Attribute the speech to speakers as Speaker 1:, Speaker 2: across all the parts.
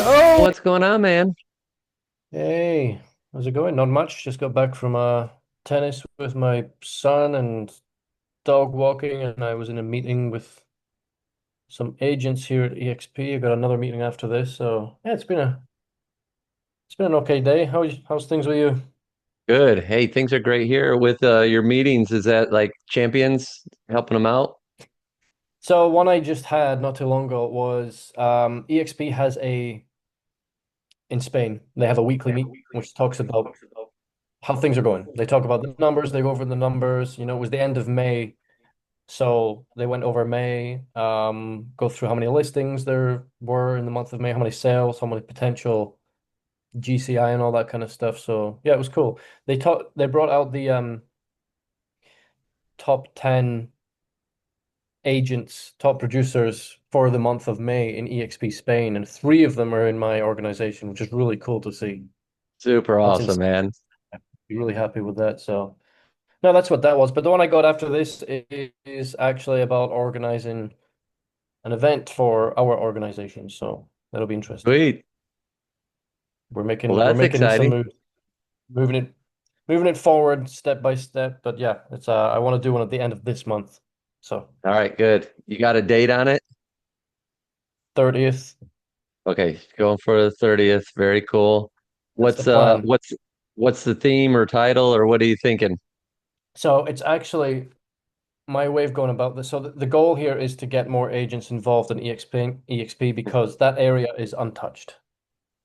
Speaker 1: Yo!
Speaker 2: What's going on, man?
Speaker 1: Hey, how's it going? Not much. Just got back from tennis with my son and dog walking, and I was in a meeting with some agents here at EXP. I got another meeting after this, so yeah, it's been an okay day. How's things with you?
Speaker 2: Good. Hey, things are great here with your meetings. Is that like champions helping them out?
Speaker 1: So one I just had not too long ago was EXP has a in Spain. They have a weekly meet which talks about how things are going. They talk about the numbers, they go over the numbers. It was the end of May. So they went over May, go through how many listings there were in the month of May, how many sales, how many potential GCI and all that kind of stuff. So yeah, it was cool. They brought out the top 10 agents, top producers for the month of May in EXP Spain, and three of them are in my organization, which is really cool to see.
Speaker 2: Super
Speaker 1: That's
Speaker 2: awesome,
Speaker 1: insane.
Speaker 2: man.
Speaker 1: I'd be really happy with that. So no, that's what that was. But the one I got after this is actually about organizing an event for our organization. So that'll be interesting.
Speaker 2: Sweet.
Speaker 1: We're
Speaker 2: Well,
Speaker 1: making we're
Speaker 2: that's
Speaker 1: making some
Speaker 2: exciting.
Speaker 1: moves, moving it moving it forward step by step. But yeah, it's I want to do one at the end of this month. So
Speaker 2: All right, good. You got a date on it?
Speaker 1: 30th,
Speaker 2: Okay, going for the 30th. Very cool.
Speaker 1: that's the
Speaker 2: What's uh
Speaker 1: plan.
Speaker 2: what's what's the theme or title or what are you thinking?
Speaker 1: So it's actually my way of going about this. So the goal here is to get more agents involved in EXP because that area is untouched.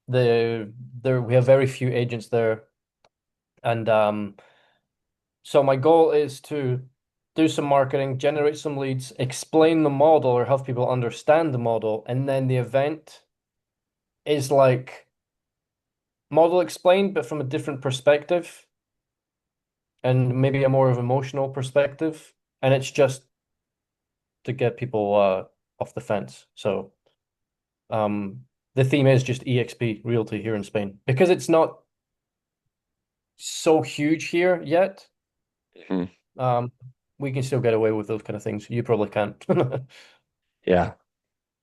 Speaker 1: There we have very few agents there. And so my goal is to do some marketing, generate some leads, explain the model or help people understand the model, and then the event is like model explained, but from a different perspective and maybe a more of emotional perspective. And it's just to get people off the fence. So the theme is just EXP Realty here in Spain because it's not so huge here yet.
Speaker 2: Mhm.
Speaker 1: Um, we can still get away with those kind of things. You probably can't.
Speaker 2: Yeah.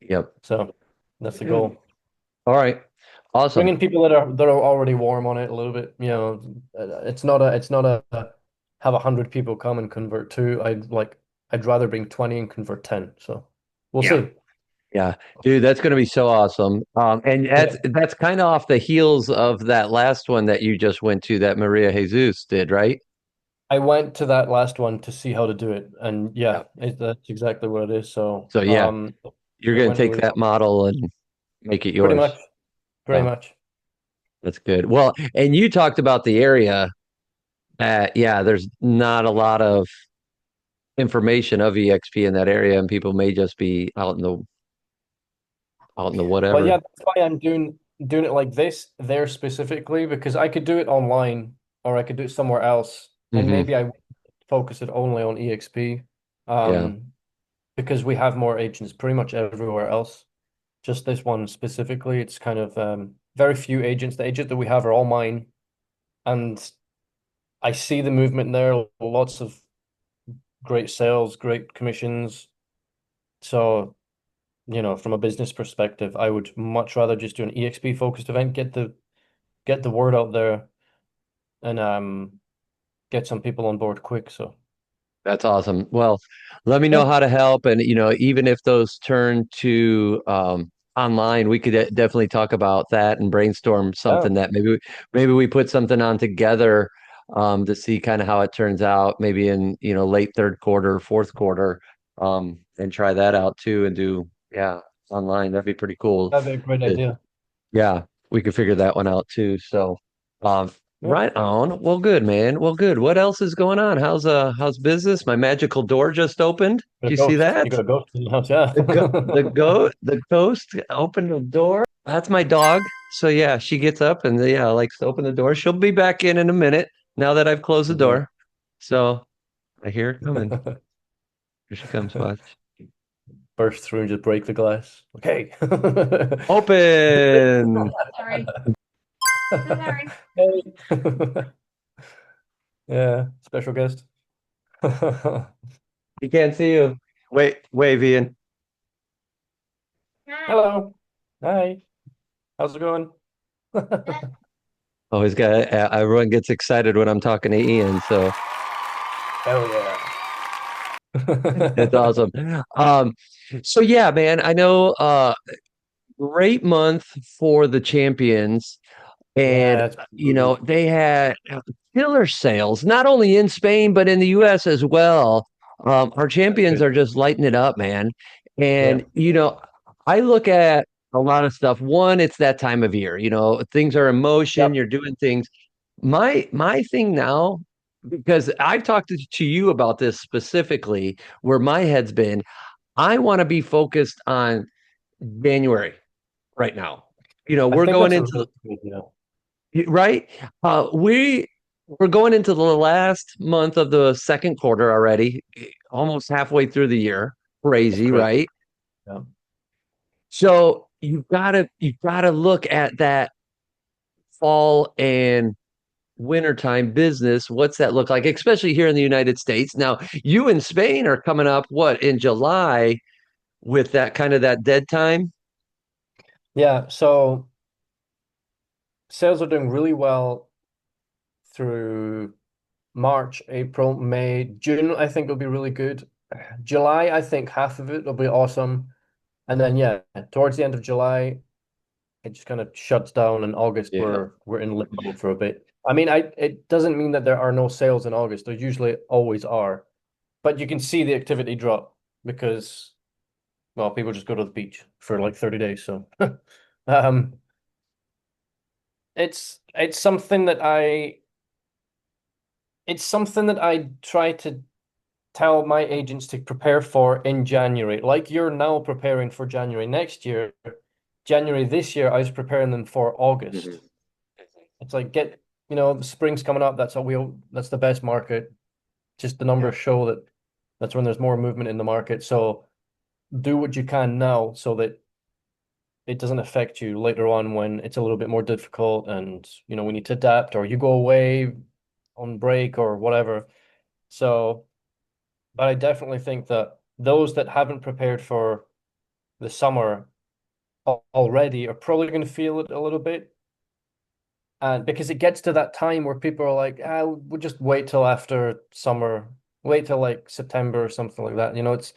Speaker 2: Yep.
Speaker 1: So that's the goal.
Speaker 2: All right. Awesome.
Speaker 1: Bringing people that are already warm on it a little bit. It's not a have 100 people come and convert two. I'd rather bring 20 and convert 10. So we'll
Speaker 2: Yeah.
Speaker 1: see.
Speaker 2: Yeah, dude, that's going to be so awesome. And
Speaker 1: Yeah.
Speaker 2: that's kind of off the heels of that last one that you just went to that Maria Jesus did, right?
Speaker 1: I went to that last one to see how to do it, and
Speaker 2: Yeah.
Speaker 1: yeah, that's exactly what it is. So
Speaker 2: So yeah, you're
Speaker 1: it
Speaker 2: going to
Speaker 1: went
Speaker 2: take
Speaker 1: really
Speaker 2: that
Speaker 1: well.
Speaker 2: model and make it
Speaker 1: Pretty
Speaker 2: yours.
Speaker 1: much, pretty
Speaker 2: Yeah,
Speaker 1: much.
Speaker 2: that's good. Well, and you talked about the area. Yeah, there's not a lot of information of EXP in that area, and people may just be out in the
Speaker 1: Well,
Speaker 2: whatever.
Speaker 1: yeah, that's why I'm doing it like this there specifically because I could do it online or I could do it somewhere else, and
Speaker 2: Hmm.
Speaker 1: maybe I would focus it only on EXP,
Speaker 2: Yeah.
Speaker 1: um, because we have more agents pretty much everywhere else. Just this one specifically, it's kind of very few agents. The agent that we have are all mine, and I see the movement there. Lots of great sales, great commissions. So, from a business perspective, I would much rather just do an EXP focused event, get the word out there and get some people on board quick. So
Speaker 2: That's awesome. Well, let me know
Speaker 1: yeah,
Speaker 2: how to help. And, even if those turn to online, we could definitely talk about that and brainstorm
Speaker 1: yeah,
Speaker 2: something that maybe we put something on together to see kind of how it turns out, maybe in, late third quarter, fourth quarter, and try that out too and do, yeah, online. That'd be pretty cool.
Speaker 1: that'd be a great idea.
Speaker 2: Yeah, we could figure that one out too. So, um,
Speaker 1: Yeah,
Speaker 2: right on. Well, good, man. Well, good. What else is going on? How's business? My magical door just opened.
Speaker 1: got
Speaker 2: Do
Speaker 1: a
Speaker 2: you see
Speaker 1: ghost.
Speaker 2: that?
Speaker 1: You got a ghost in the house. Yeah.
Speaker 2: The ghost opened the door. That's my dog. So yeah, she gets up and yeah, likes to open the door. She'll be back in a minute now that I've closed the
Speaker 1: Yeah.
Speaker 2: door. So I hear her coming. Here she comes. Watch.
Speaker 1: Burst through and just break the glass. Okay.
Speaker 2: Open.
Speaker 3: Sorry. Sorry.
Speaker 1: Hey. Yeah, special guest.
Speaker 2: He can't see you. Wait, wave, Ian.
Speaker 3: Hi.
Speaker 1: Hello. Hi. How's it going?
Speaker 2: Always got everyone gets excited when I'm talking to Ian, so
Speaker 1: Hell yeah.
Speaker 2: it's awesome. Um, so yeah, man, I know great month for the champions. And
Speaker 1: Yeah, it's
Speaker 2: you
Speaker 1: pretty
Speaker 2: know,
Speaker 1: good.
Speaker 2: they had killer sales, not only in Spain, but in the US as well. Our
Speaker 1: That's
Speaker 2: champions
Speaker 1: good.
Speaker 2: are just lighting it up, man.
Speaker 1: Yeah,
Speaker 2: And you know, I look at a lot of stuff. One, it's that time of year, you know, things are in motion,
Speaker 1: yep.
Speaker 2: you're doing things. My thing now, because I've talked to you about this specifically, where my head's been, I want to be focused on January right now. You know,
Speaker 1: I
Speaker 2: we're
Speaker 1: think
Speaker 2: going
Speaker 1: that's a
Speaker 2: into
Speaker 1: really good idea.
Speaker 2: right. We're going into the last month of the second quarter already, almost halfway through the year.
Speaker 1: That's
Speaker 2: Crazy,
Speaker 1: great.
Speaker 2: right?
Speaker 1: Yeah.
Speaker 2: So you've gotta look at that fall and wintertime business. What's that look like, especially here in the United States? Now, you in Spain are coming up what in July with that kind of that dead time.
Speaker 1: Yeah, so sales are doing really well through March, April, May, June, I think will be really good. July, I think half of it will be awesome. And then yeah, towards the end of July, it just kind of shuts down and August
Speaker 2: Yeah.
Speaker 1: we're in limbo for a bit. I mean, I it doesn't mean that there are no sales in August. There usually always are. But you can see the activity drop because well, people just go to the beach for like 30 days. So um it's something that I try to tell my agents to prepare for in January. Like you're now preparing for January next year. January this year, I was preparing them for August.
Speaker 2: Mhm.
Speaker 1: It's like the spring's coming up. That's the best market. Just the
Speaker 2: Yeah.
Speaker 1: numbers show that that's when there's more movement in the market. So do what you can now so that it doesn't affect you later on when it's a little bit more difficult and we need to adapt or you go away on break or whatever. So, but I definitely think that those that haven't prepared for the summer already are probably going to feel it a little bit. And because it gets to that time where people are like, we'll just wait till after summer, wait till like September or something like that. It's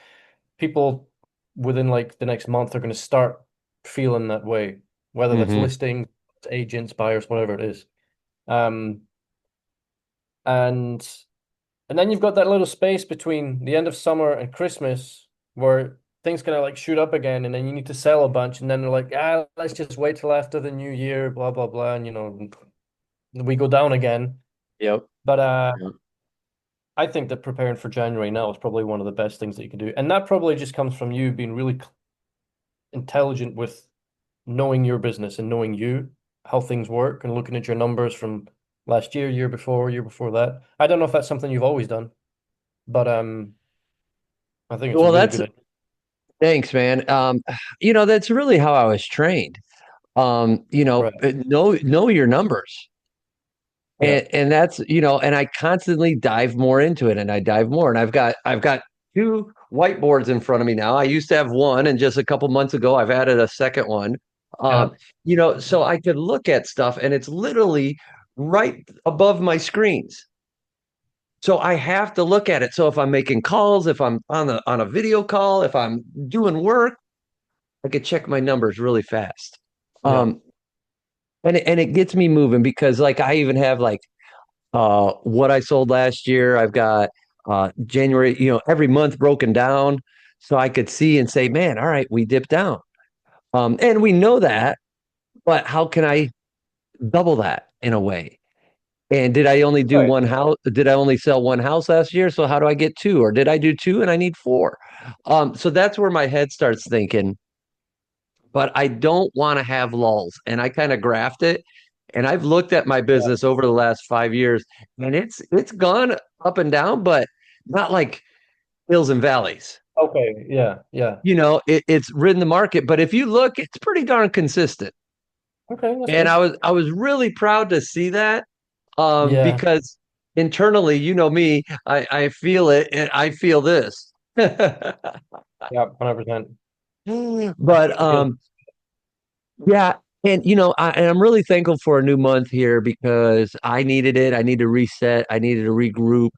Speaker 1: people within like the next month are going to start feeling that way, whether that's
Speaker 2: Hmm.
Speaker 1: listing, agents, buyers, whatever it is. Um, and and then you've got that little space between the end of summer and Christmas where things kind of like shoot up again, and then you need to sell a bunch, and then they're like, let's just wait till after the new year, blah blah blah, and we go down again.
Speaker 2: Yep.
Speaker 1: But
Speaker 2: Yep.
Speaker 1: I think that preparing for January now is probably one of the best things that you can do, and that probably just comes from you being really intelligent with knowing your business and knowing how things work, and looking at your numbers from last year, year before that. I don't know if that's something you've always done, but I think it's a
Speaker 2: Well,
Speaker 1: really
Speaker 2: that's
Speaker 1: good idea.
Speaker 2: thanks, man. You know, that's really how I was trained.
Speaker 1: Right.
Speaker 2: Know your numbers.
Speaker 1: Yeah.
Speaker 2: And that's, you know, and I constantly dive more into it and I dive more. And I've got two whiteboards in front of me now. I used to have one, and just a couple months ago I've added a second one.
Speaker 1: Yeah.
Speaker 2: You know, so I could look at stuff and it's literally right above my screens. So I have to look at it. So if I'm making calls, if I'm on a video call, if I'm doing work, I could check my numbers really fast.
Speaker 1: Yeah.
Speaker 2: Um, and it gets me moving because like I even have like what I sold last year. I've got January, you know, every month broken down so I could see and say, man, all right, we dipped down. And we know that, but how can I double that in a way? And did I only do
Speaker 1: Right.
Speaker 2: one house? Did I only sell one house last year? So how do I get two? Or did I do two and I need four? So that's where my head starts thinking, but I don't want to have lulls. And I kind of graft it. And I've looked at my
Speaker 1: Yeah.
Speaker 2: business over the last 5 years, and it's gone up and down, but not like hills and valleys.
Speaker 1: Okay. Yeah. Yeah.
Speaker 2: You know, it's ridden the market, but if you look, it's pretty darn consistent.
Speaker 1: Okay, that's
Speaker 2: And I
Speaker 1: good.
Speaker 2: was I was really proud to see that,
Speaker 1: Yeah.
Speaker 2: because internally, you know me, I feel it, and I feel this.
Speaker 1: Yeah. 100%.
Speaker 2: But
Speaker 1: Good.
Speaker 2: yeah, And and I'm really thankful for a new month here because I needed it. I need to reset. I needed to regroup.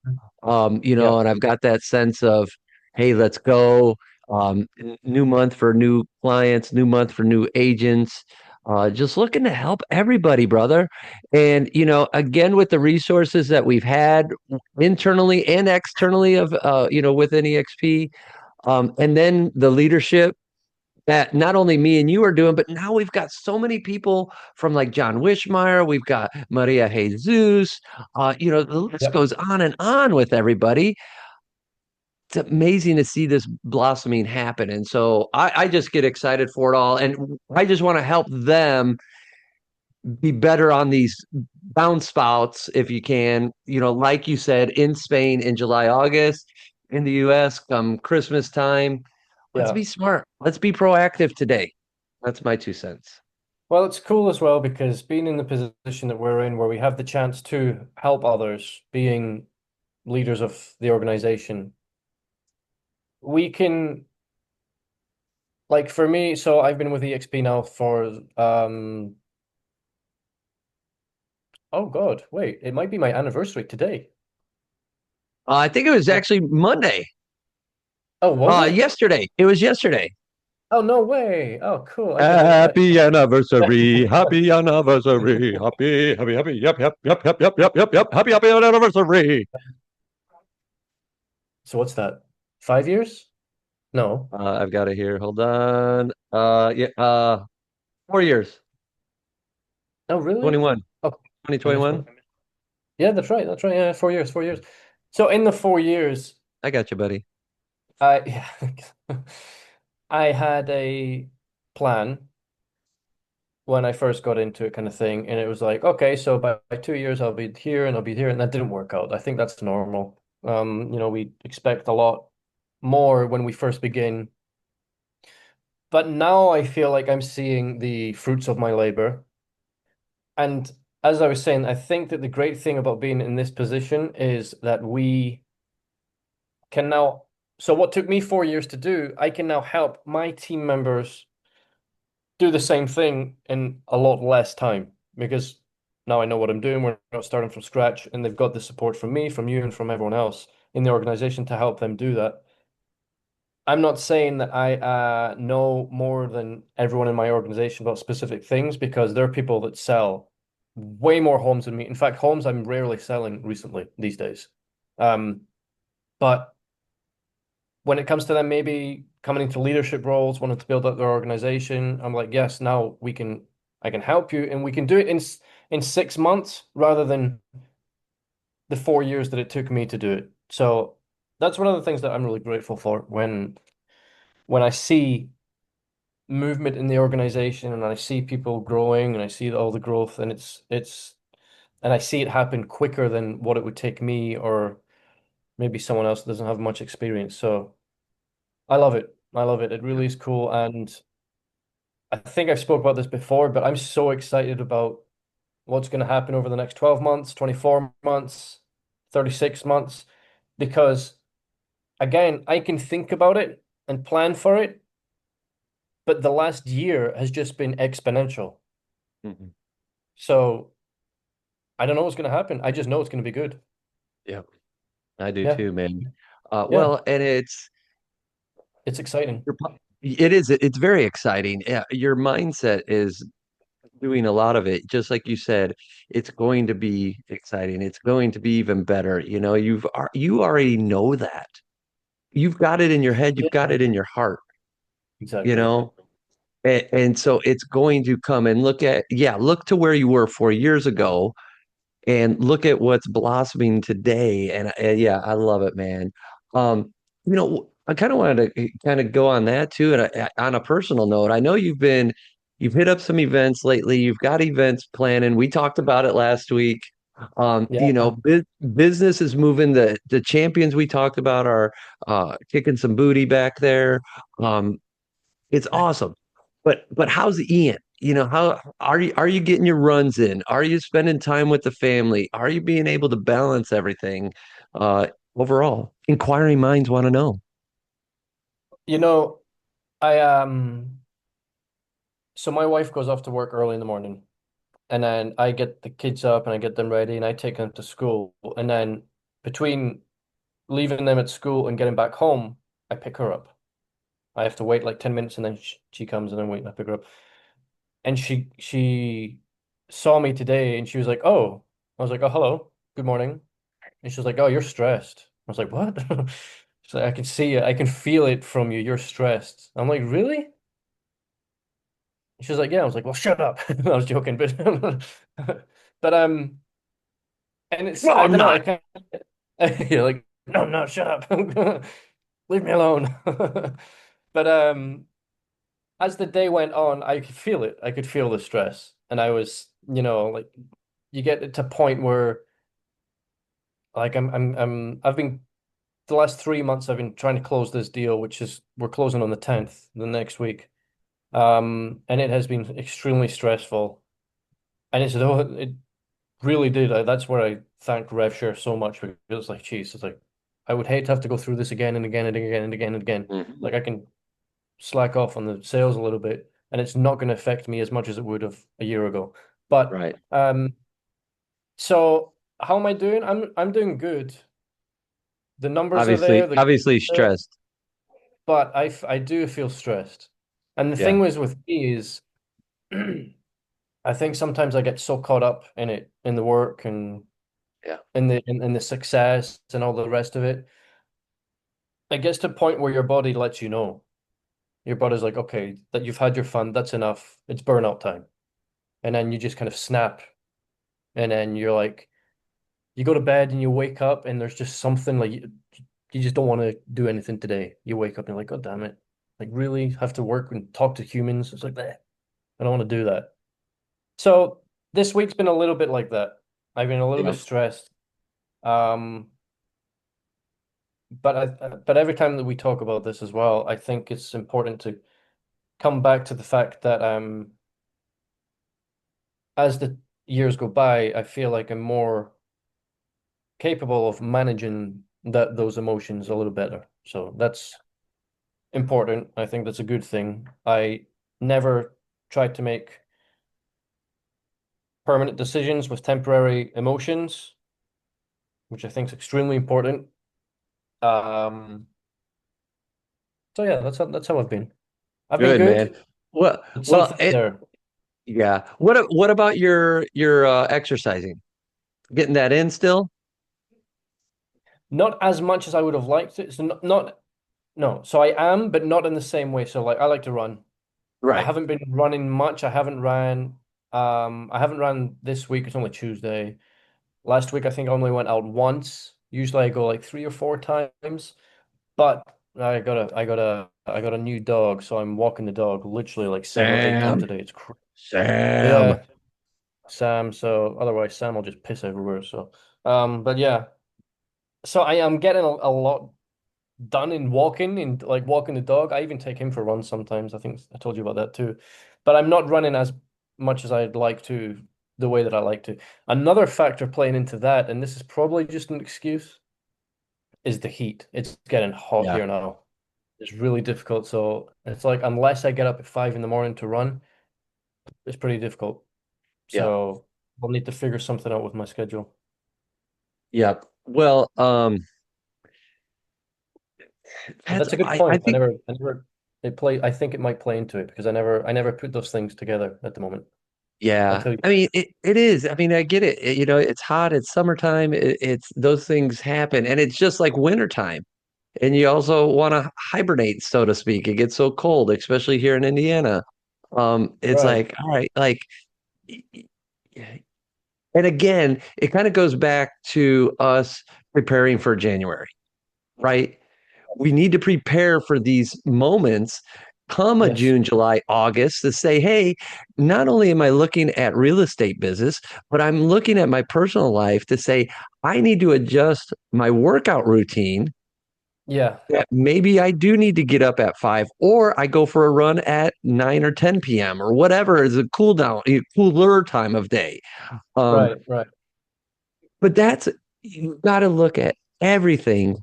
Speaker 1: Yeah,
Speaker 2: And I've got that sense of, hey, let's go. New month for new clients, new month for new agents. Just looking to help everybody, brother. And again, with the resources that we've had internally and externally of within EXP, and then the leadership that not only me and you are doing, but now we've got so many people from like John Wishmeyer, we've got Maria Jesus, the list
Speaker 1: yep.
Speaker 2: goes on and on with everybody. It's amazing to see this blossoming happen. And so I just get excited for it all. And I just want to help them be better on these bounce spouts if you can, like you said, in Spain in July, August, in the US come Christmas time. Let's
Speaker 1: Yeah.
Speaker 2: be smart. Let's be proactive today. That's my 2 cents.
Speaker 1: Well, it's cool as well because being in the position that we're in, where we have the chance to help others, being leaders of the organization, we can, like for me, so I've been with EXP now for, oh God, wait, it might be my anniversary today.
Speaker 2: I think it was
Speaker 1: Uh,
Speaker 2: actually Monday.
Speaker 1: oh, was it?
Speaker 2: Yesterday. It was yesterday.
Speaker 1: Oh, no way. Oh, cool.
Speaker 2: Happy anniversary. Happy anniversary. Happy, happy, happy. Yep, yep, yep, yep, yep, yep, yep, yep. Happy, happy anniversary.
Speaker 1: So what's that? 5 years? No.
Speaker 2: I've got it here. Hold on. Yeah, 4 years.
Speaker 1: Oh, really?
Speaker 2: 21.
Speaker 1: Oh, I missed one.
Speaker 2: 2021.
Speaker 1: Yeah, that's right. That's right. Yeah, 4 years, 4 years. So in the 4 years,
Speaker 2: I got you, buddy.
Speaker 1: I I had a plan when I first got into it, kind of thing, and it was like, okay, so by 2 years I'll be here and I'll be here, and that didn't work out. I think that's normal. We expect a lot more when we first begin, but now I feel like I'm seeing the fruits of my labor. And as I was saying, I think that the great thing about being in this position is that we can now. So what took me 4 years to do, I can now help my team members do the same thing in a lot less time because now I know what I'm doing. We're not starting from scratch, and they've got the support from me, from you, and from everyone else in the organization to help them do that. I'm not saying that I know more than everyone in my organization about specific things because there are people that sell way more homes than me. In fact, homes I'm rarely selling recently these days. Um, but when it comes to them maybe coming into leadership roles, wanting to build up their organization, I'm like, yes, now I can help you, and we can do it in 6 months rather than the 4 years that it took me to do it. So that's one of the things that I'm really grateful for when I see movement in the organization and I see people growing and I see all the growth and it's and I see it happen quicker than what it would take me or maybe someone else that doesn't have much experience. So I love it. I love it. It really is cool. And I think I've spoke about this before, but I'm so excited about what's going to happen over the next 12 months, 24 months, 36 months, because again, I can think about it and plan for it, but the last year has just been exponential.
Speaker 2: Mhm.
Speaker 1: So I don't know what's going to happen. I just know it's going to be good.
Speaker 2: Yeah, I do
Speaker 1: Yeah.
Speaker 2: too, man.
Speaker 1: Yeah.
Speaker 2: Well, and
Speaker 1: It's exciting.
Speaker 2: it's very exciting. Yeah, your mindset is doing a lot of it. Just like you said, it's going to be exciting. It's going to be even better. You already know that. You've got it in your head, you've got
Speaker 1: Yeah.
Speaker 2: it in your heart, you
Speaker 1: Exactly.
Speaker 2: know? And so it's going to come and look to where you were 4 years ago and look at what's blossoming today. And yeah, I love it, man. I kind of wanted to kind of go on that too. And on a personal note, I know you've hit up some events lately. You've got events planning. We talked about it last week.
Speaker 1: Yeah.
Speaker 2: Business is moving. The champions we talked about are kicking some booty back there. Um, it's awesome. But how's Ian? How are you getting your runs in? Are you spending time with the family? Are you being able to balance everything? Overall, inquiring minds want to know.
Speaker 1: You know, I So my wife goes off to work early in the morning, and then I get the kids up and I get them ready and I take them to school. And then between leaving them at school and getting back home, I pick her up. I have to wait like 10 minutes and then she comes and then wait, I pick her up. And she saw me today and she was like, "Oh." I was like, "Oh, hello. Good morning." And she was like, "Oh, you're stressed." I was like, "What?" She's like, "I can see it. I can feel it from you. You're stressed." I'm like, "Really?" She was like, "Yeah." I was like, "Well, shut up." I was joking, but but and it's
Speaker 2: No,
Speaker 1: I
Speaker 2: I'm
Speaker 1: don't know,
Speaker 2: not.
Speaker 1: I can't you're like, "No, no, shut up." Leave me alone. But as the day went on, I could feel it. I could feel the stress. And I was, like you get to a point where like I've been the last 3 months I've been trying to close this deal, which is we're closing on the 10th, the next week. And it has been extremely stressful. And it really did. That's where I thank RevShare so much because it's like, geez, it's like I would hate to have to go through this again and again and again and again and again.
Speaker 2: Mhm.
Speaker 1: Like I can slack off on the sales a little bit, and it's not going to affect me as much as it would have a year ago. But
Speaker 2: Right.
Speaker 1: so how am I doing? I'm doing good. The numbers are there,
Speaker 2: Obviously stressed.
Speaker 1: but I do feel stressed. And the
Speaker 2: Yeah.
Speaker 1: thing was with me is I think sometimes I get so caught up in it, in the work and
Speaker 2: Yeah.
Speaker 1: in the success and all the rest of it. It gets to a point where your body lets you know. Your body's like, okay, that you've had your fun, that's enough. It's burnout time. And then you just kind of snap. And then you're like, you go to bed and you wake up and there's just something like you just don't want to do anything today. You wake up and you're like, God damn it. Like really have to work and talk to humans. It's like that. I don't want to do that. So this week's been a little bit like that. I've been a little bit
Speaker 2: Yeah.
Speaker 1: stressed. Um, but every time that we talk about this as well, I think it's important to come back to the fact that as the years go by, I feel like I'm more capable of managing those emotions a little better. So that's important. I think that's a good thing. I never tried to make permanent decisions with temporary emotions, which I think is extremely important. Um, so yeah, that's how I've been. I've been
Speaker 2: Good, man.
Speaker 1: good,
Speaker 2: Well,
Speaker 1: but
Speaker 2: well,
Speaker 1: something's there.
Speaker 2: yeah. What about your exercising? Getting that in still?
Speaker 1: Not as much as I would have liked it. So not no. So I am, but not in the same way. So like I like to run. I
Speaker 2: Right.
Speaker 1: haven't been running much. I haven't ran this week. It's only Tuesday. Last week I think I only went out once. Usually I go like 3 or 4 times. But I got a new dog, so I'm walking the dog literally like 7 or 8 times
Speaker 2: Sam.
Speaker 1: a day. It's crazy.
Speaker 2: Sam.
Speaker 1: Yeah, Sam. So otherwise Sam will just piss everywhere. So but yeah. So I am getting a lot done in walking and like walking the dog. I even take him for runs sometimes. I think I told you about that too. But I'm not running as much as I'd like to, the way that I like to. Another factor playing into that, and this is probably just an excuse, is the heat. It's getting hot
Speaker 2: Yeah.
Speaker 1: here now. It's really difficult. So it's like unless I get up at 5 in the morning to run, it's pretty difficult.
Speaker 2: Yeah.
Speaker 1: So I'll need to figure something out with my schedule.
Speaker 2: Yeah. Well,
Speaker 1: But
Speaker 2: that's
Speaker 1: that's a good
Speaker 2: I
Speaker 1: point. I
Speaker 2: think
Speaker 1: never, I never, it play. I think it might play into it because I never put those things together at the moment
Speaker 2: yeah.
Speaker 1: until you.
Speaker 2: I mean it is. I mean, I get it. It's hot, it's summertime, it's those things happen, and it's just like wintertime. And you also want to hibernate, so to speak. It gets so cold, especially here in Indiana. It's
Speaker 1: Right.
Speaker 2: like, all right, like and again, it kind of goes back to us preparing for January, right? We need to prepare for these moments come a
Speaker 1: Yes.
Speaker 2: June, July, August to say, hey, not only am I looking at real estate business, but I'm looking at my personal life to say, I need to adjust my workout routine.
Speaker 1: Yeah.
Speaker 2: That maybe I do need to get up at 5, or I go for a run at 9 or 10 p.m. or whatever is a cool down, a cooler time of day. Um,
Speaker 1: Right. Right.
Speaker 2: but that's you've got to look at everything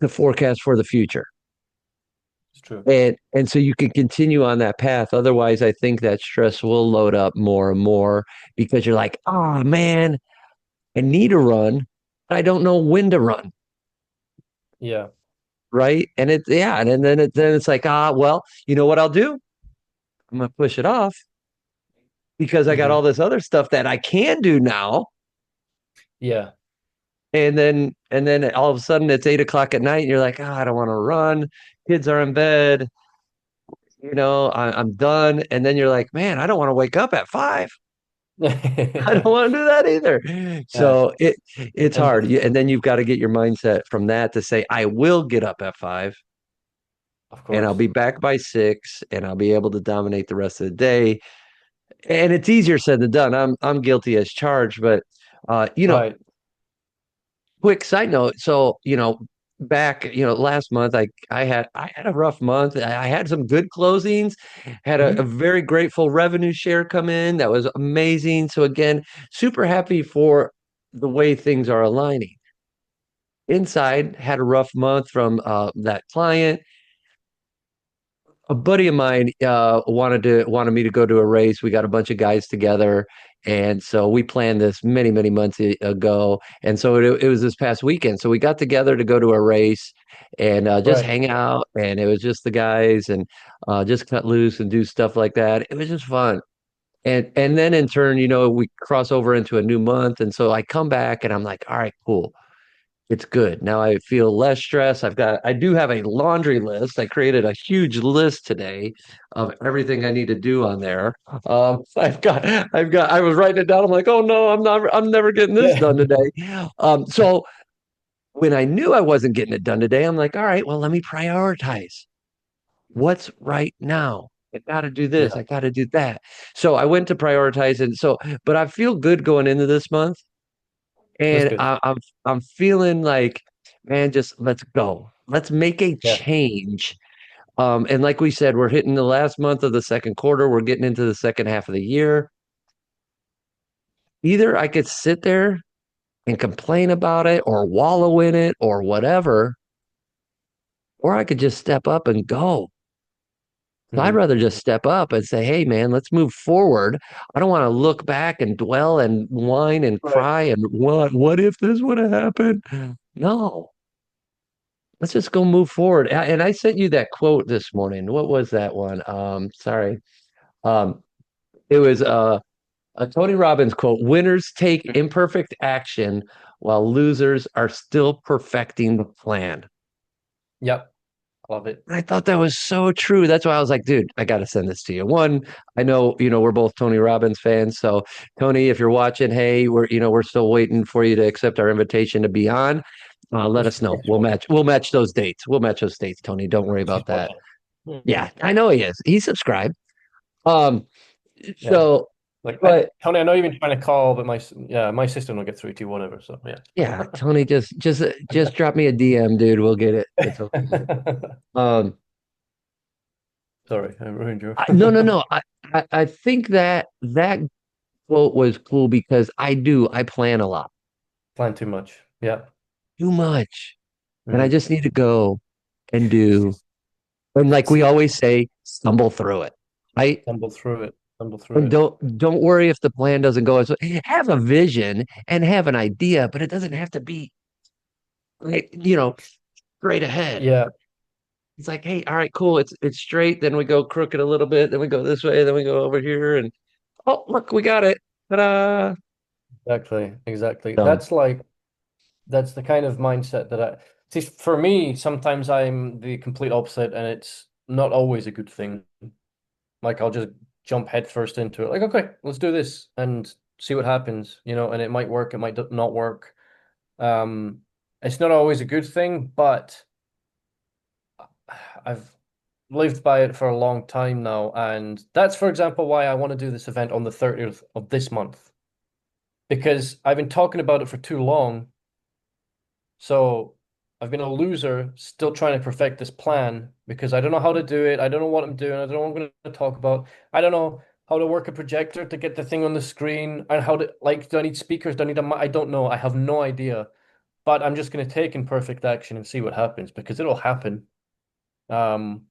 Speaker 2: to forecast for the future.
Speaker 1: true.
Speaker 2: And so you can continue on that path. Otherwise, I think that stress will load up more and more because you're like, oh man, I need to run, but I don't know when to run.
Speaker 1: Yeah.
Speaker 2: Right. And then it's like, well, you know what I'll do? I'm gonna push it off because I got
Speaker 1: Hmm.
Speaker 2: all this other stuff that I can do now.
Speaker 1: Yeah.
Speaker 2: And then all of a sudden it's 8 o'clock at night and you're like, I don't want to run. Kids are in bed, I'm done. And then you're like, man, I don't want to wake up at 5. I don't want to do that either.
Speaker 1: Yeah.
Speaker 2: So it's hard.
Speaker 1: Empathy,
Speaker 2: And then you've got to get your mindset from that to say, I will get up at 5
Speaker 1: of
Speaker 2: and I'll
Speaker 1: course.
Speaker 2: be back by 6 and I'll be able to dominate the rest of the day. And it's easier said than done. I'm guilty as charged, but uh, you know,
Speaker 1: Right.
Speaker 2: quick side note. So, back, last month I had a rough month. I had some good closings, had a
Speaker 1: Hmm.
Speaker 2: very grateful revenue share come in. That was amazing. So again, super happy for the way things are aligning. Inside, had a rough month from that client. A buddy of mine wanted me to go to a race. We got a bunch of guys together, and so we planned this many many months ago. And so it was this past weekend. So we got together to go to a race and just
Speaker 1: Right.
Speaker 2: hang out. And it was just the guys and just cut loose and do stuff like that. It was just fun. And then in turn, we cross over into a new month, and so I come back and I'm like, all right, cool. It's good. Now I feel less stress. I do have a laundry list. I created a huge list today of everything I need to do on there. I was writing it down. I'm like, oh no, I'm never getting this
Speaker 1: Yeah.
Speaker 2: done today. So when I knew I wasn't getting it done today, I'm like, all right, well, let me prioritize what's right now. I got to do this.
Speaker 1: Yeah.
Speaker 2: I got to do that. So I went to prioritize. And so, but I feel good going into this month.
Speaker 1: That's
Speaker 2: And
Speaker 1: good.
Speaker 2: I'm feeling like, man, just let's go. Let's make a
Speaker 1: Yeah.
Speaker 2: change. And like we said, we're hitting the last month of the second quarter. We're getting into the second half of the year. Either I could sit there and complain about it or wallow in it or whatever, or I could just step up and go. So I'd
Speaker 1: Hmm.
Speaker 2: rather just step up and say, hey, man, let's move forward. I don't want to look back and dwell and whine and
Speaker 1: Right.
Speaker 2: cry and what if this would have happened? No. Let's just go move forward. And I sent you that quote this morning. What was that one? Sorry. Um, it was a Tony Robbins quote. Winners take imperfect action while losers are still perfecting the plan.
Speaker 1: Yep. Love it.
Speaker 2: And I thought that was so true. That's why I was like, dude, I got to send this to you. One, I know, we're both Tony Robbins fans. So Tony, if you're watching, hey, we're still waiting for you to accept our invitation to be on. Let us know.
Speaker 1: He's watching.
Speaker 2: We'll match those dates. We'll match those dates, Tony. Don't worry
Speaker 1: He's
Speaker 2: about that.
Speaker 1: watching. Mhm.
Speaker 2: Yeah, I know he is. He's subscribed. Um,
Speaker 1: Yeah.
Speaker 2: so,
Speaker 1: Like,
Speaker 2: but
Speaker 1: Tony, I know you've been trying to call, but my system will get through to you, whatever. So yeah.
Speaker 2: yeah, Tony, just drop me a DM, dude. We'll get it. It's okay. Um,
Speaker 1: Sorry, I ruined your
Speaker 2: no, no, no. I think that quote was cool because I plan a lot,
Speaker 1: plan too much. Yeah.
Speaker 2: too much, and I
Speaker 1: Hmm.
Speaker 2: just need to go and do. And like we always say, stumble through it, right?
Speaker 1: Stumble through it. Stumble through
Speaker 2: And
Speaker 1: it.
Speaker 2: don't worry if the plan doesn't go as have a vision and have an idea, but it doesn't have to be like, straight ahead.
Speaker 1: Yeah,
Speaker 2: It's like, hey, all right, cool. It's straight. Then we go crooked a little bit. Then we go this way. Then we go over here. And oh, look, we got it. Ta-da!
Speaker 1: exactly. Exactly.
Speaker 2: So
Speaker 1: That's the kind of mindset that I see. For me, sometimes I'm the complete opposite, and it's not always a good thing. Like I'll just jump headfirst into it. Like, okay, let's do this and see what happens, and it might work, it might not work. Um, it's not always a good thing, but I've lived by it for a long time now, and that's, for example, why I want to do this event on the 30th of this month because I've been talking about it for too long. So I've been a loser still trying to perfect this plan because I don't know how to do it. I don't know what I'm doing. I don't know what I'm going to talk about. I don't know how to work a projector to get the thing on the screen and how to, like, do I need speakers? Do I need a mic? I don't know. I have no idea. But I'm just going to take imperfect action and see what happens because it'll happen. Um,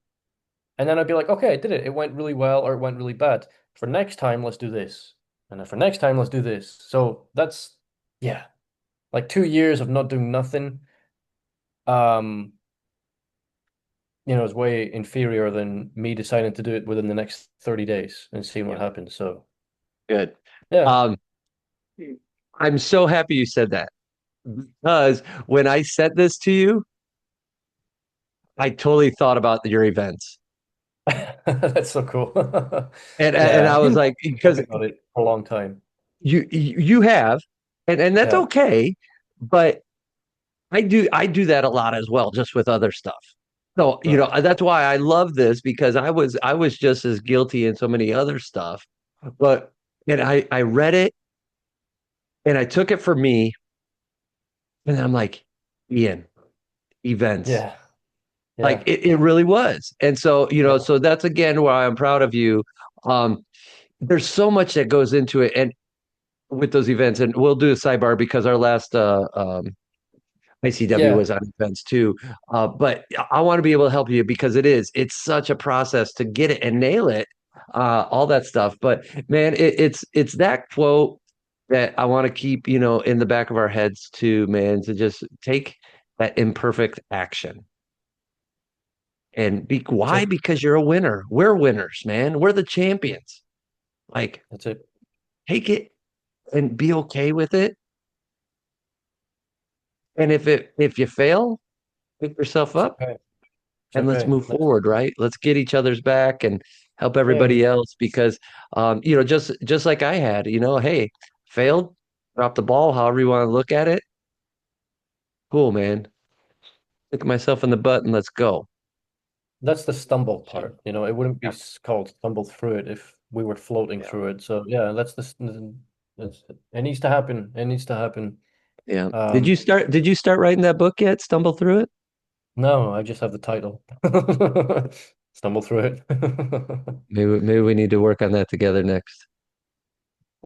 Speaker 1: And then I'd be like, okay, I did it. It went really well or it went really bad. For next time, let's do this. And then for next time, let's do this. So that's, yeah, like 2 years of not doing nothing, um, is way inferior than me deciding to do it within the next 30 days and seeing what
Speaker 2: Yeah.
Speaker 1: happens. So,
Speaker 2: Good.
Speaker 1: yeah.
Speaker 2: Um, I'm so happy you said that because when I said this to you, I totally thought about your events.
Speaker 1: That's so cool.
Speaker 2: And
Speaker 1: Yeah,
Speaker 2: I was like,
Speaker 1: think
Speaker 2: because
Speaker 1: about it for a long time.
Speaker 2: you have, and that's
Speaker 1: Yeah,
Speaker 2: okay, but I do that a lot as well, just with other stuff. So,
Speaker 1: right.
Speaker 2: that's why I love this because I was just as guilty in so many other stuff. But and I read it and I took it for me, and I'm like, Ian, events.
Speaker 1: Yeah,
Speaker 2: Like
Speaker 1: yeah,
Speaker 2: it really was. And so,
Speaker 1: yeah,
Speaker 2: so that's again why I'm proud of you. Um, there's so much that goes into it and with those events, and we'll do a sidebar because our last ICW
Speaker 1: yeah.
Speaker 2: was on events too. But I want to be able to help you because it's such a process to get it and nail it, all that stuff. But man, it's that quote that I want to keep, in the back of our heads too, man, to just take that imperfect action. And
Speaker 1: That's
Speaker 2: why?
Speaker 1: it.
Speaker 2: Because you're a winner. We're winners, man. We're the champions. Like,
Speaker 1: That's it.
Speaker 2: take it and be okay with it. And if you fail, pick yourself
Speaker 1: It's
Speaker 2: up
Speaker 1: okay. It's
Speaker 2: and let's
Speaker 1: okay.
Speaker 2: move forward, right? Let's get each other's back and help
Speaker 1: Yeah,
Speaker 2: everybody else because just like I had, hey, failed, drop the ball, however you want to look at it. Cool, man. Look myself in the butt and let's go.
Speaker 1: that's the stumble part. It wouldn't be
Speaker 2: Yeah.
Speaker 1: called stumble through it if we were floating
Speaker 2: Yeah.
Speaker 1: through it. So yeah, it needs to happen. It needs to happen.
Speaker 2: Yeah. Did
Speaker 1: Um,
Speaker 2: you start writing that book yet? Stumble through it?
Speaker 1: no, I just have the title. Stumble through it.
Speaker 2: Maybe we need to work on that together next.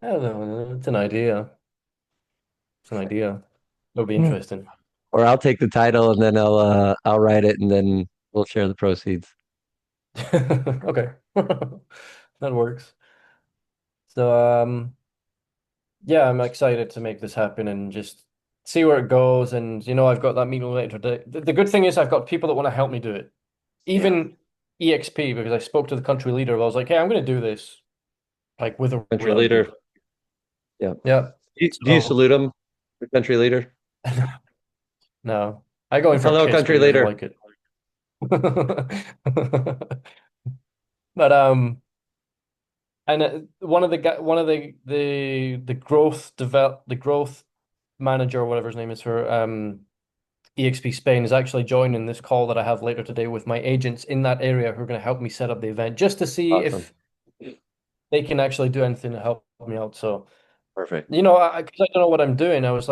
Speaker 1: I don't know. It's an idea. It's an idea. It'll be
Speaker 2: Hmm.
Speaker 1: interesting.
Speaker 2: Or I'll take the title and then I'll write it and then we'll share the proceeds.
Speaker 1: Okay. That works. So yeah, I'm excited to make this happen and just see where it goes. And I've got that meeting later today. The good thing is I've got people that want to help me do it.
Speaker 2: Yeah.
Speaker 1: Even EXP, because I spoke to the country leader. I was like, hey, I'm going to do this, like with a
Speaker 2: Country
Speaker 1: realty.
Speaker 2: leader. Yeah.
Speaker 1: Yeah.
Speaker 2: Do you
Speaker 1: So
Speaker 2: salute him, the country leader?
Speaker 1: no, I go in for a
Speaker 2: Hello,
Speaker 1: kiss, but
Speaker 2: country
Speaker 1: he doesn't
Speaker 2: leader.
Speaker 1: like it. But and one of the growth manager or whatever his name is for EXP Spain is actually joining this call that I have later today with my agents in that area who are going to help me set up the event just to see
Speaker 2: Awesome.
Speaker 1: if they can actually do anything to help me out. So,
Speaker 2: Perfect.
Speaker 1: because I don't know what I'm doing, was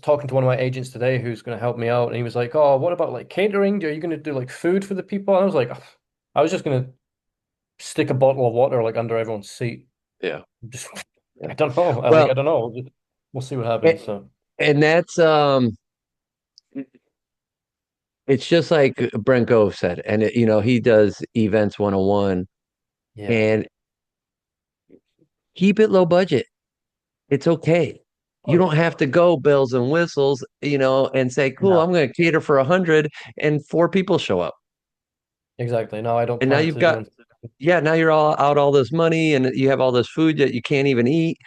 Speaker 1: talking to one of my agents today who's going to help me out, and he was like, "Oh, what about like catering? Are you going to do like food for the people?" And I was like, I was just going to stick a bottle of water like under everyone's seat.
Speaker 2: Yeah.
Speaker 1: Just,
Speaker 2: Yeah.
Speaker 1: I don't know. I
Speaker 2: Well,
Speaker 1: don't know. We'll see what happens.
Speaker 2: a-
Speaker 1: So,
Speaker 2: and that's it's just like Brent Gove said, and he does events 101
Speaker 1: yeah.
Speaker 2: and keep it low budget. It's okay.
Speaker 1: Oh,
Speaker 2: You
Speaker 1: yeah.
Speaker 2: don't have to go bells and whistles, and say, cool,
Speaker 1: No,
Speaker 2: I'm going to cater for 100 and four people show up.
Speaker 1: exactly. No, I don't
Speaker 2: And now
Speaker 1: plan
Speaker 2: you've
Speaker 1: to do
Speaker 2: got,
Speaker 1: anything.
Speaker 2: yeah, now you're all out all this money and you have all this food that you can't even eat.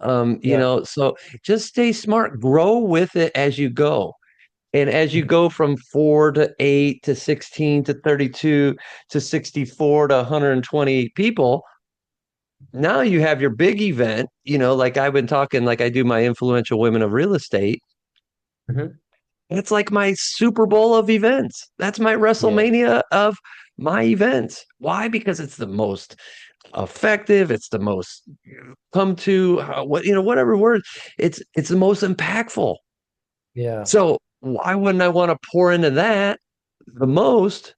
Speaker 1: Yeah.
Speaker 2: So just stay smart, grow with it as you go. And as you go from 4 to 8 to 16 to 32 to 64 to 120 people, now you have your big event, like I've been talking, like I do my influential women of real estate.
Speaker 1: Mhm.
Speaker 2: It's like my Super Bowl of events. That's my
Speaker 1: Yeah.
Speaker 2: WrestleMania of my events. Why? Because it's the most effective. It's the most come to whatever word. It's the most impactful.
Speaker 1: Yeah.
Speaker 2: So why wouldn't I want to pour into that the most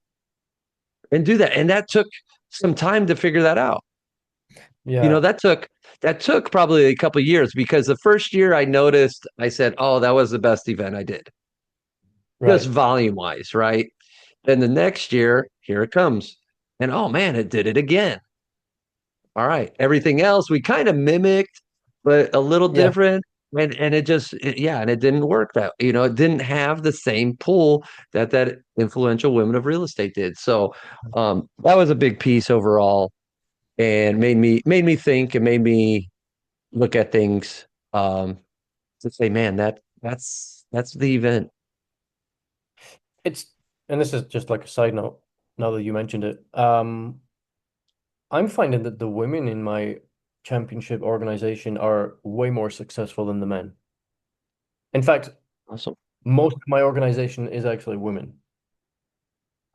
Speaker 2: and do that? And that took some time to figure that out. You know,
Speaker 1: Yeah.
Speaker 2: that took probably a couple of years because the first year I noticed, I said, "Oh, that was the best event I did." Just
Speaker 1: Right.
Speaker 2: volume wise, right? Then the next year, here it comes. And oh man, it did it again. All right. Everything else we kind of mimicked, but a little
Speaker 1: Yeah.
Speaker 2: different. And it just, yeah, and it didn't work that, it didn't have the same pull that influential women of real estate did. So that was a big piece overall and made me think and made me look at things to say, man, that's the event.
Speaker 1: It's and this is just like a side note, now that you mentioned it. I'm finding that the women in my championship organization are way more successful than the men. In fact,
Speaker 2: Awesome.
Speaker 1: most of my organization is actually women.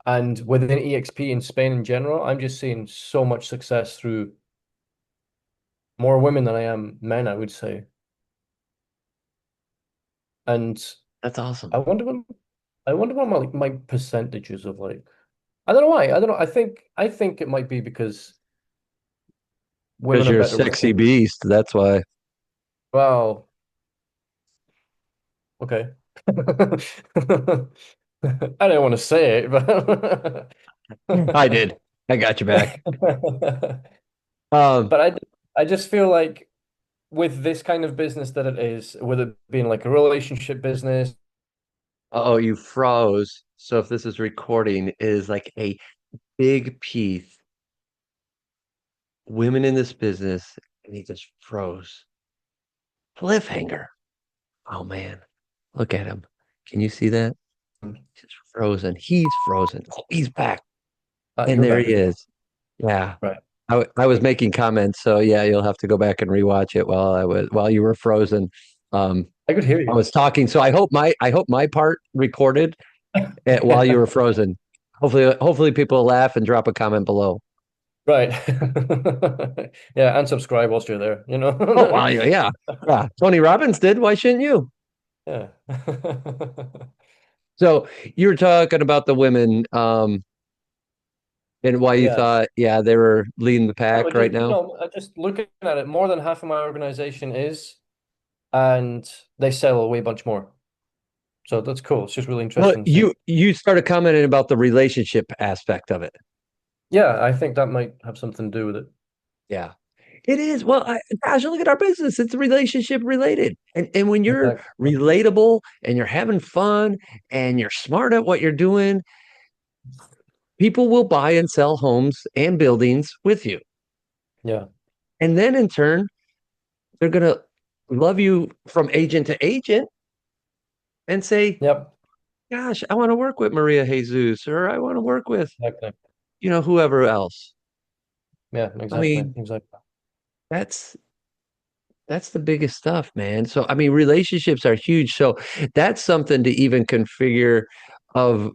Speaker 1: And within EXP in Spain in general, I'm just seeing so much success through more women than I am men, I would say. And
Speaker 2: That's awesome.
Speaker 1: I wonder what I wonder what my percentages of like I don't know why. I don't know. I think it might be because
Speaker 2: Because
Speaker 1: women are
Speaker 2: you're a
Speaker 1: better with
Speaker 2: sexy
Speaker 1: people.
Speaker 2: beast. That's why.
Speaker 1: Well, okay. I don't want to say it, but
Speaker 2: I did. I got you back. Um,
Speaker 1: but I just feel like with this kind of business that it is, with it being like a relationship business,
Speaker 2: oh, you froze. So if this is recording, it is like a big piece. Women in this business, and he just froze. Cliffhanger. Oh man, look at him. Can you see that? He's frozen. He's frozen. Oh, he's back. And
Speaker 1: you're
Speaker 2: there he
Speaker 1: back.
Speaker 2: is. Yeah.
Speaker 1: Right.
Speaker 2: I was
Speaker 1: Okay.
Speaker 2: making comments, so yeah, you'll have to go back and rewatch it while you were frozen. Um,
Speaker 1: I could hear
Speaker 2: I
Speaker 1: you.
Speaker 2: was talking, so I hope my part recorded while you were frozen. Hopefully people will laugh and drop a comment below.
Speaker 1: Right. Yeah, and subscribe whilst you're there, you
Speaker 2: Oh wow,
Speaker 1: know?
Speaker 2: yeah, yeah. Yeah. Tony Robbins did. Why shouldn't you?
Speaker 1: Yeah.
Speaker 2: So you were talking about the women, and why you
Speaker 1: Yeah.
Speaker 2: thought, yeah, they were leading the
Speaker 1: I
Speaker 2: pack
Speaker 1: would
Speaker 2: right
Speaker 1: just,
Speaker 2: now.
Speaker 1: just looking at it, more than half of my organization is, and they sell a way bunch more. So that's cool. It's just really
Speaker 2: Well,
Speaker 1: interesting to see.
Speaker 2: you started commenting about the relationship aspect of it.
Speaker 1: Yeah, I think that might have something to do with it.
Speaker 2: Yeah. It is. Well, gosh, look at our business. It's relationship related. And when you're
Speaker 1: Exactly.
Speaker 2: relatable and you're having fun and you're smart at what you're doing, people will buy and sell homes and buildings with you.
Speaker 1: Yeah.
Speaker 2: And then in turn, they're going to love you from agent to agent and say,
Speaker 1: Yep.
Speaker 2: gosh, I want to work with Maria Jesus or I want to work with,
Speaker 1: Exactly.
Speaker 2: whoever else.
Speaker 1: Yeah,
Speaker 2: I
Speaker 1: exactly.
Speaker 2: mean,
Speaker 1: Exactly.
Speaker 2: that's That's the biggest stuff, man. So, I mean, relationships are huge. So, that's something to even configure of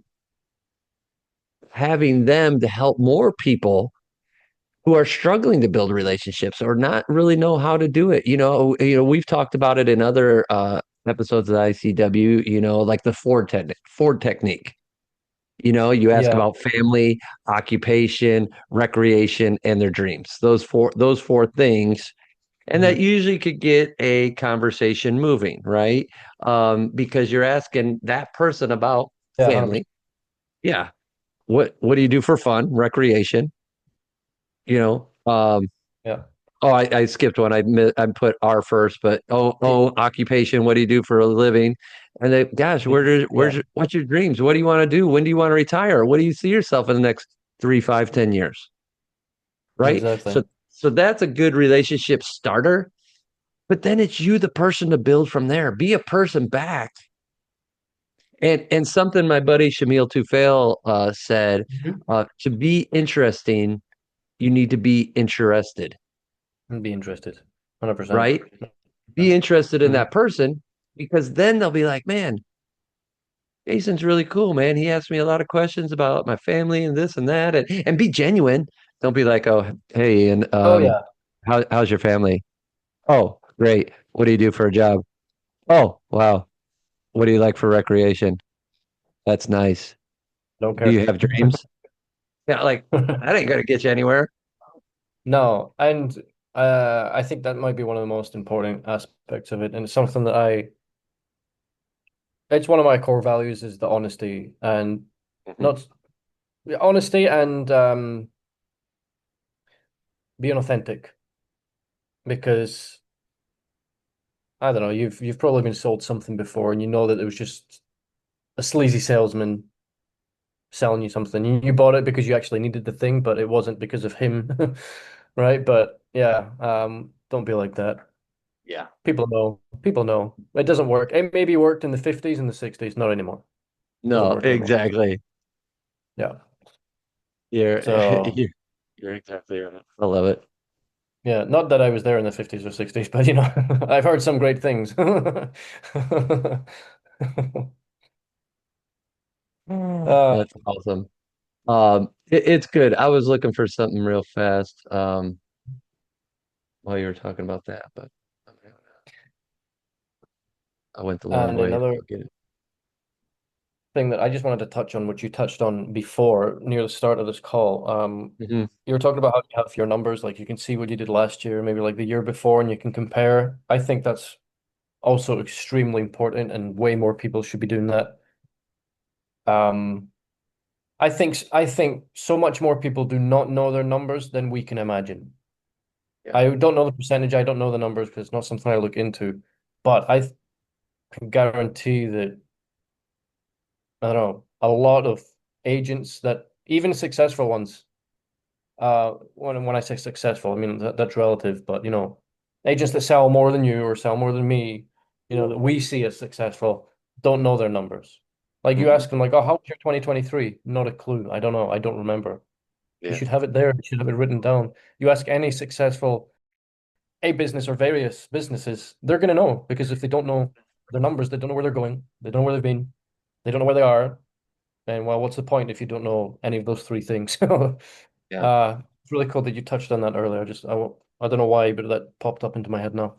Speaker 2: having them to help more people who are struggling to build relationships or not really know how to do it. We've talked about it in other episodes of ICW, like the Ford technique. You ask
Speaker 1: Yeah.
Speaker 2: about family, occupation, recreation, and their dreams. Those four things. And that
Speaker 1: Mhm.
Speaker 2: usually could get a conversation moving, right? Because you're asking that person about
Speaker 1: Yeah,
Speaker 2: family.
Speaker 1: 100%.
Speaker 2: Yeah. What do you do for fun, recreation? You know, um,
Speaker 1: Yeah.
Speaker 2: oh, I skipped one. I put R first, but occupation. What do you do for a living? And they, gosh,
Speaker 1: Yeah,
Speaker 2: what's your dreams? What do you want to do? When do you want to retire? What do you see yourself in the next 3, 5, 10 years? Right.
Speaker 1: exactly.
Speaker 2: So that's a good relationship starter. But then it's you, the person, to build from there. Be a person back. And something my buddy Shamil Tufail said,
Speaker 1: Mhm.
Speaker 2: to be interesting, you need to be interested,
Speaker 1: I'd be interested. 100%.
Speaker 2: right? Be interested in
Speaker 1: Hmm.
Speaker 2: that person because then they'll be like, man, Jason's really cool, man. He asked me a lot of questions about my family and this and that, and be genuine. Don't be like, oh, hey, and
Speaker 1: Oh yeah.
Speaker 2: how's your family? Oh, great. What do you do for a job? Oh, wow. What do you like for recreation? That's nice.
Speaker 1: Don't
Speaker 2: Do
Speaker 1: care.
Speaker 2: you have dreams? Yeah, like that ain't gonna get you anywhere.
Speaker 1: No, and I think that might be one of the most important aspects of it, and it's something that it's one of my core values is the honesty and
Speaker 2: Mhm.
Speaker 1: not honesty and being authentic because I don't know, you've probably been sold something before and you know that it was just a sleazy salesman selling you something. You bought it because you actually needed the thing, but it wasn't because of him, right? But yeah, don't be like that.
Speaker 2: Yeah.
Speaker 1: People know. People know. It doesn't work. It maybe worked in the 50s and the 60s, not anymore. Doesn't
Speaker 2: No,
Speaker 1: work anymore.
Speaker 2: exactly.
Speaker 1: Yeah.
Speaker 2: You're
Speaker 1: So
Speaker 2: you're exactly right. I love it.
Speaker 1: yeah, not that I was there in the 50s or 60s, but I've heard some great things. Uh,
Speaker 2: That's awesome. It's good. I was looking for something real fast while you were talking about that, but I went the long
Speaker 1: and
Speaker 2: way to
Speaker 1: another
Speaker 2: go get it.
Speaker 1: thing that I just wanted to touch on, which you touched on before near the start of this call.
Speaker 2: Hmm.
Speaker 1: You were talking about how you have your numbers, like you can see what you did last year, maybe like the year before, and you can compare. I think that's also extremely important, and way more people should be doing that. Um, I think so much more people do not know their numbers than we can imagine.
Speaker 2: Yeah.
Speaker 1: I don't know the percentage, I don't know the numbers because it's not something I look into, but can guarantee that I don't know a lot of agents that even successful ones. When I say successful, I mean that's relative, but agents that sell more than you or sell more than me, that we see as successful, don't know their numbers. Like you
Speaker 2: Hmm.
Speaker 1: ask them, like, "Oh, how was your 2023?" Not a clue. I don't know. I don't remember. You
Speaker 2: Yeah.
Speaker 1: should have it there. You should have it written down. You ask any successful a business or various businesses, they're going to know because if they don't know their numbers, they don't know where they're going. They don't know where they've been. They don't know where they are. And well, what's the point if you don't know any of those three things?
Speaker 2: Yeah.
Speaker 1: It's really cool that you touched on that earlier. I don't know why, but that popped up into my head now.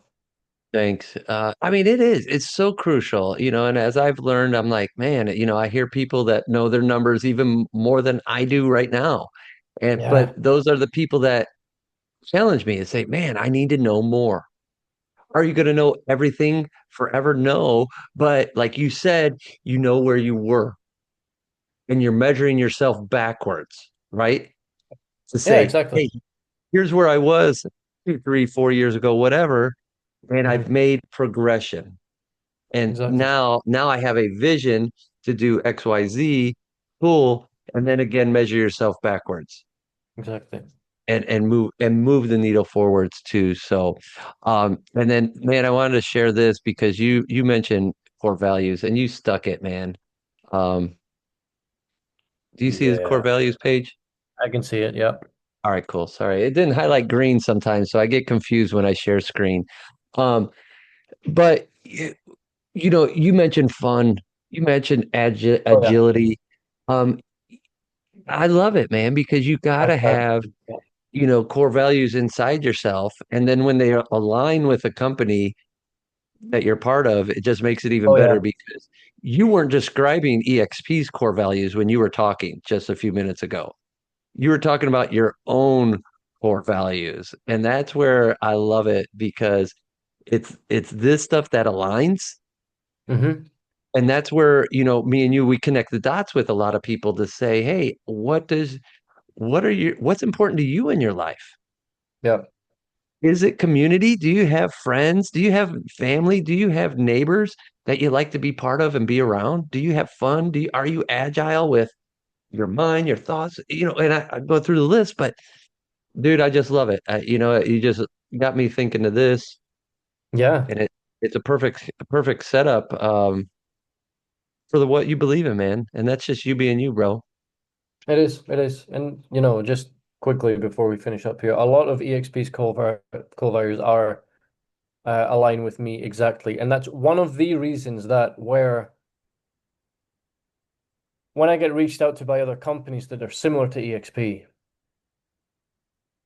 Speaker 2: Thanks. I mean, it is. It's so crucial, and as I've learned, I'm like, man, I hear people that know their numbers even more than I do right now. But
Speaker 1: Yeah,
Speaker 2: those are the people that challenge me and say, man, I need to know more. Are you going to know everything forever? No. But like you said, you know where you were and you're measuring yourself backwards, right? To
Speaker 1: yeah,
Speaker 2: say,
Speaker 1: exactly,
Speaker 2: hey, here's where I was 2, 3, 4 years ago, whatever, and I've
Speaker 1: hmm
Speaker 2: made progression. And
Speaker 1: exactly,
Speaker 2: now I have a vision to do XYZ, cool. And then again, measure yourself backwards
Speaker 1: exactly.
Speaker 2: and move the needle forwards too. So and then man, I wanted to share this because you mentioned core values and you stuck it, man. Um, do you see the core
Speaker 1: Yeah,
Speaker 2: values page?
Speaker 1: I can see it. Yeah.
Speaker 2: All right, cool. Sorry. It didn't highlight green sometimes, so I get confused when I share screen. Um, but you mentioned fun, you mentioned
Speaker 1: Oh yeah.
Speaker 2: agility. Um, I love it, man, because you got to
Speaker 1: Hashtag.
Speaker 2: have, core values inside yourself. And then when they align with a company that you're part of, it just makes it even
Speaker 1: Oh
Speaker 2: better
Speaker 1: yeah.
Speaker 2: because you weren't describing EXP's core values when you were talking just a few minutes ago. You were talking about your own core values. And that's where I love it because it's this stuff that aligns.
Speaker 1: hmm
Speaker 2: And that's where, me and you, we connect the dots with a lot of people to say, hey, what's important to you in your life?
Speaker 1: Yeah.
Speaker 2: Is it community? Do you have friends? Do you have family? Do you have neighbors that you like to be part of and be around? Do you have fun? Are you agile with your mind, your thoughts? And I go through the list, but dude, I just love it. You just got me thinking of this,
Speaker 1: Yeah.
Speaker 2: and it's a perfect setup for the what you believe in, man. And that's just you being you, bro.
Speaker 1: It is. It is. And just quickly before we finish up here, a lot of EXP's core values are align with me exactly, and that's one of the reasons that where when I get reached out to by other companies that are similar to EXP,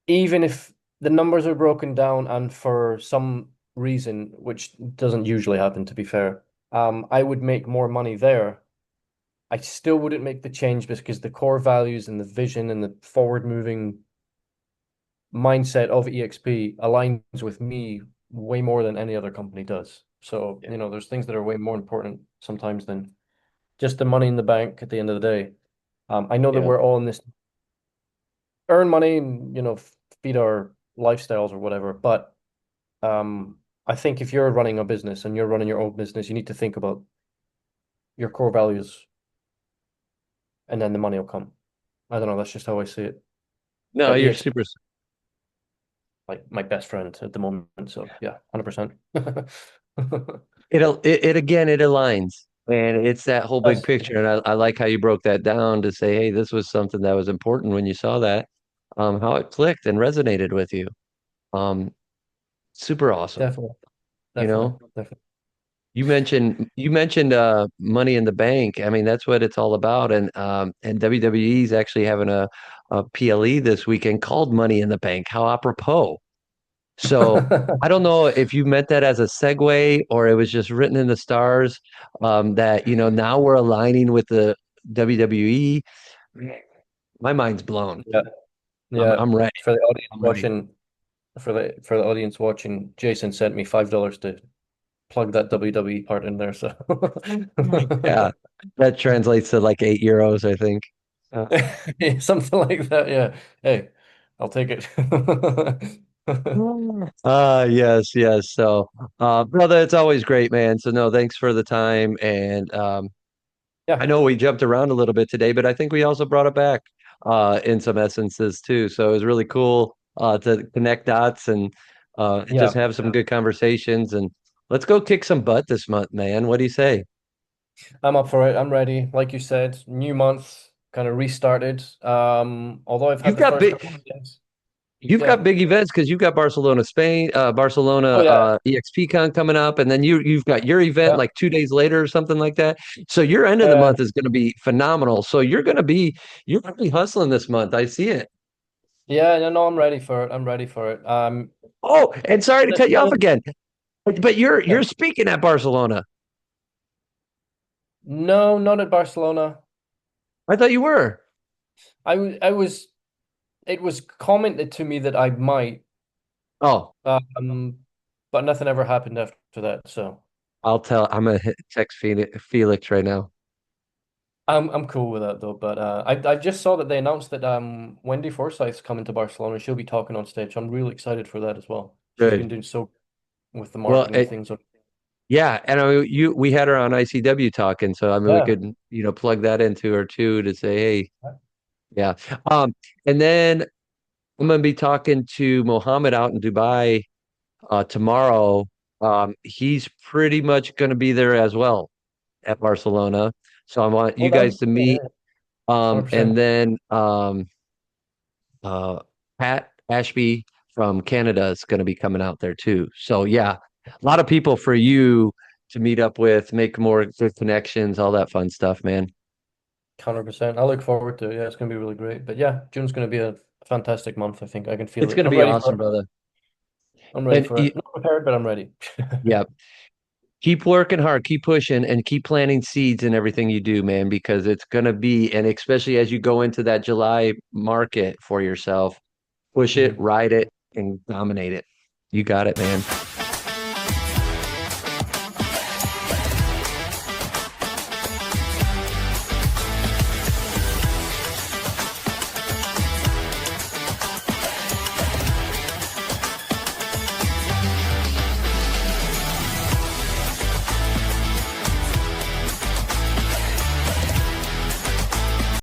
Speaker 1: even if the numbers are broken down and for some reason, which doesn't usually happen to be fair, I would make more money there. I still wouldn't make the change because the core values and the vision and the forward moving mindset of EXP aligns with me way more than any other company does. So,
Speaker 2: Yeah.
Speaker 1: there's things that are way more important sometimes than just the money in the bank at the end of the day. I know that
Speaker 2: Yeah.
Speaker 1: we're all in this earn money and feed our lifestyles or whatever. But I think if you're running a business and you're running your own business, you need to think about your core values, and then the money will come. I don't know. That's just how I see it.
Speaker 2: No,
Speaker 1: But
Speaker 2: you're
Speaker 1: EXP,
Speaker 2: super.
Speaker 1: like my best friend at the moment. So yeah, 100%.
Speaker 2: It again, it aligns. And it's that whole big
Speaker 1: That's
Speaker 2: picture. And I like how you broke that down to say, hey, this was something that was important when you saw that, how it clicked and resonated with you. Um, super awesome.
Speaker 1: definitely,
Speaker 2: You
Speaker 1: definitely,
Speaker 2: know,
Speaker 1: definitely.
Speaker 2: you mentioned money in the bank. I mean, that's what it's all about. And WWE is actually having a PLE this weekend called Money in the Bank. How apropos. So I don't know if you meant that as a segue or it was just written in the stars, that, now we're aligning with the WWE. My mind's blown.
Speaker 1: Yeah,
Speaker 2: I'm
Speaker 1: yeah.
Speaker 2: I'm ready.
Speaker 1: For the audience
Speaker 2: I'm ready.
Speaker 1: watching, for the audience watching, Jason sent me $5 to plug that WWE part in there. So
Speaker 2: Yeah, that translates to like €8, I think. Uh,
Speaker 1: something like that. Yeah. Hey, I'll take it.
Speaker 2: yes, yes. So, brother, it's always great, man. So no, thanks for the time. And I
Speaker 1: Yeah,
Speaker 2: know we jumped around a little bit today, but I think we also brought it back in some essences too. So it was really cool to connect dots and just
Speaker 1: yeah.
Speaker 2: have some good conversations. And let's go kick some butt this month, man. What do you say?
Speaker 1: I'm up for it. I'm ready. Like you said, new month kind of restarted. Although I've had
Speaker 2: You've
Speaker 1: the
Speaker 2: got
Speaker 1: first
Speaker 2: big,
Speaker 1: couple of days.
Speaker 2: you've
Speaker 1: Yeah.
Speaker 2: got big events because you've got Barcelona, Spain, Barcelona,
Speaker 1: Oh yeah.
Speaker 2: EXPCon coming up, and then you've got your event
Speaker 1: Yeah.
Speaker 2: like 2 days later or something like that. So your end of the
Speaker 1: Yeah.
Speaker 2: month is going to be phenomenal. So you're gonna be hustling this month. I see it.
Speaker 1: Yeah. No, no, I'm ready for it. I'm ready for it.
Speaker 2: Oh, and sorry to
Speaker 1: It's
Speaker 2: cut you
Speaker 1: kind
Speaker 2: off
Speaker 1: of,
Speaker 2: again, but you're
Speaker 1: yeah.
Speaker 2: you're speaking at Barcelona.
Speaker 1: No, not at Barcelona.
Speaker 2: I thought you were.
Speaker 1: I was, it was commented to me that I might,
Speaker 2: Oh,
Speaker 1: um, but nothing ever happened after that. So
Speaker 2: I'll tell. I'm gonna text Felix right now.
Speaker 1: I'm cool with that though. But I just saw that they announced that Wendy Forsyth's coming to Barcelona. She'll be talking on stage. I'm really excited for that as well. She's been
Speaker 2: Good.
Speaker 1: doing so with the
Speaker 2: Well,
Speaker 1: marketing things.
Speaker 2: yeah, and we had her on ICW talking, so I mean we
Speaker 1: Yeah.
Speaker 2: could plug that into her too to say, hey, yeah. Um, and then I'm gonna be talking to Mohammed out in Dubai tomorrow. He's pretty much gonna be there as well at Barcelona. So I want
Speaker 1: Oh,
Speaker 2: you
Speaker 1: that'll be
Speaker 2: guys to
Speaker 1: cool.
Speaker 2: meet.
Speaker 1: Yeah. 100%.
Speaker 2: And then uh Pat Ashby from Canada is gonna be coming out there too. So yeah, a lot of people for you to meet up with, make more good connections, all that fun stuff, man.
Speaker 1: 100%. I look forward to it. Yeah, it's gonna be really great. But yeah, June's gonna be a fantastic month. I think I can feel
Speaker 2: It's
Speaker 1: it.
Speaker 2: gonna
Speaker 1: I'm
Speaker 2: be
Speaker 1: ready for
Speaker 2: awesome,
Speaker 1: it.
Speaker 2: brother.
Speaker 1: I'm ready
Speaker 2: And
Speaker 1: for it. Not prepared, but I'm ready.
Speaker 2: yeah, keep working hard, keep pushing, and keep planting seeds in everything you do, man, because it's gonna be, and especially as you go into that July market for yourself, push it,
Speaker 1: Mhm.
Speaker 2: ride it, and dominate it. You got it, man.